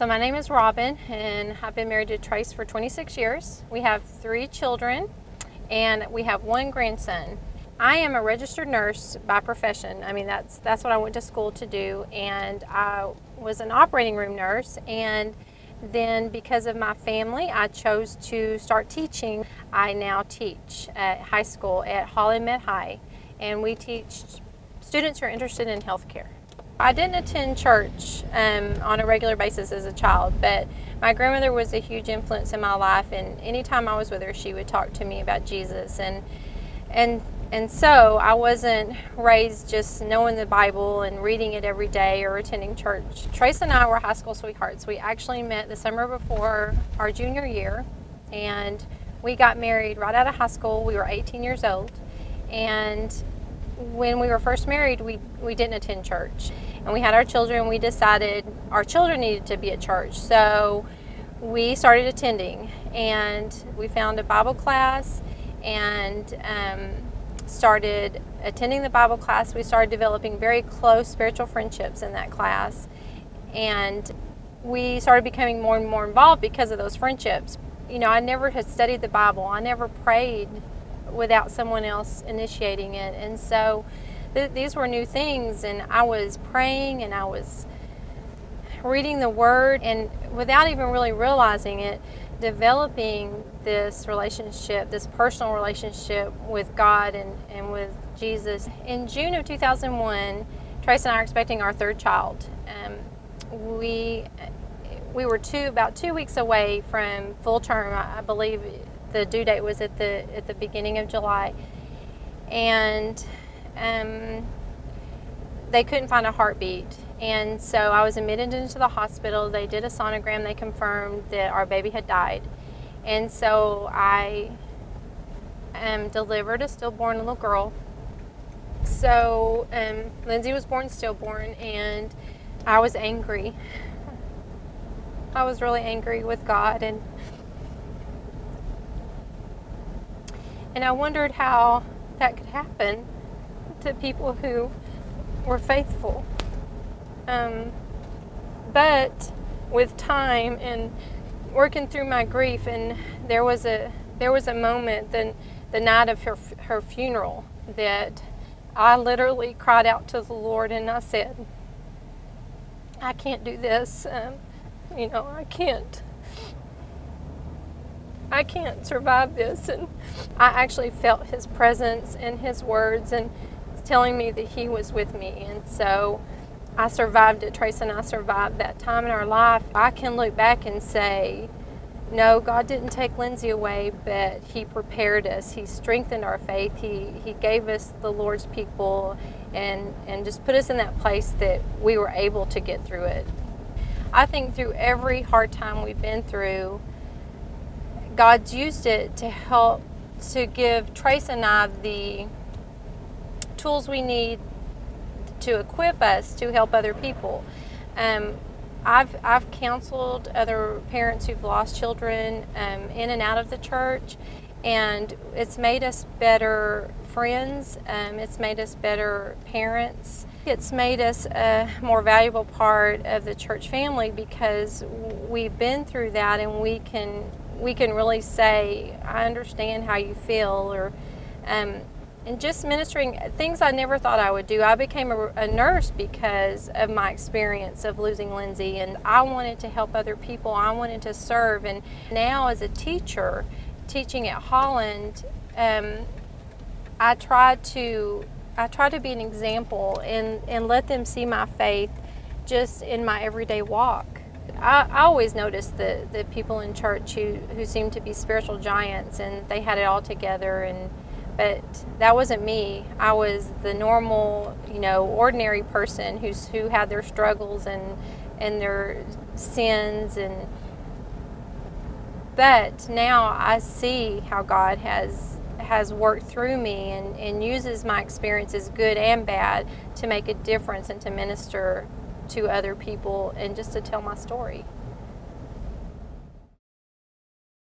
So my name is Robyn, and I've been married to Trace for 26 years. We have 3 children, and we have 1 grandson. I am a registered nurse by profession. I mean, that's what I went to school to do, and I was an operating room nurse, and then because of my family, I chose to start teaching. I now teach at high school at Holland Med High, and we teach students who are interested in healthcare. I didn't attend church on a regular basis as a child, but my grandmother was a huge influence in my life, and anytime I was with her, she would talk to me about Jesus. And so I wasn't raised just knowing the Bible and reading it every day or attending church. Trace and I were high school sweethearts. We actually met the summer before our junior year, and we got married right out of high school. We were 18 years old, and when we were first married, we didn't attend church. And we had our children, we decided our children needed to be at church. So we started attending, and we found a Bible class and started attending the Bible class. We started developing very close spiritual friendships in that class. And we started becoming more and more involved because of those friendships. You know, I never had studied the Bible. I never prayed without someone else initiating it. And so these were new things, and I was praying and I was reading the Word, and without even really realizing it, developing this relationship, this personal relationship with God and with Jesus. In June of 2001, Trace and I are expecting our 3rd child. We were about 2 weeks away from full term. I believe the due date was at the beginning of July, and they couldn't find a heartbeat. And so I was admitted into the hospital. They did a sonogram. They confirmed that our baby had died. And so I delivered a stillborn little girl. So Lindsay was born stillborn, and I was angry. I was really angry with God, and I wondered how that could happen to people who were faithful. But with time and working through my grief, and there was a moment, the night of her funeral, that I literally cried out to the Lord, and I said, I can't do this. You know, I can't survive this. And I actually felt His presence and His words, and telling me that He was with me. And so I survived it. Trace and I survived that time in our life. I can look back and say, no, God didn't take Lindsay away, but He prepared us. He strengthened our faith. He gave us the Lord's people, and just put us in that place that we were able to get through it. I think through every hard time we've been through, God's used it to help to give Trace and I the tools we need to equip us to help other people. I've counseled other parents who've lost children in and out of the church, and it's made us better friends. It's made us better parents. It's made us a more valuable part of the church family, because we've been through that, and we can really say, I understand how you feel, or and just ministering things I never thought I would do. I became a nurse because of my experience of losing Lindsay, and I wanted to help other people. I wanted to serve. And now as a teacher, teaching at Holland, I try to be an example and let them see my faith just in my everyday walk. I always noticed the people in church who seemed to be spiritual giants, and they had it all together, but that wasn't me. I was the normal, ordinary person who had their struggles and their sins, but now I see how God has worked through me and uses my experiences, good and bad, to make a difference and to minister to other people and just to tell my story.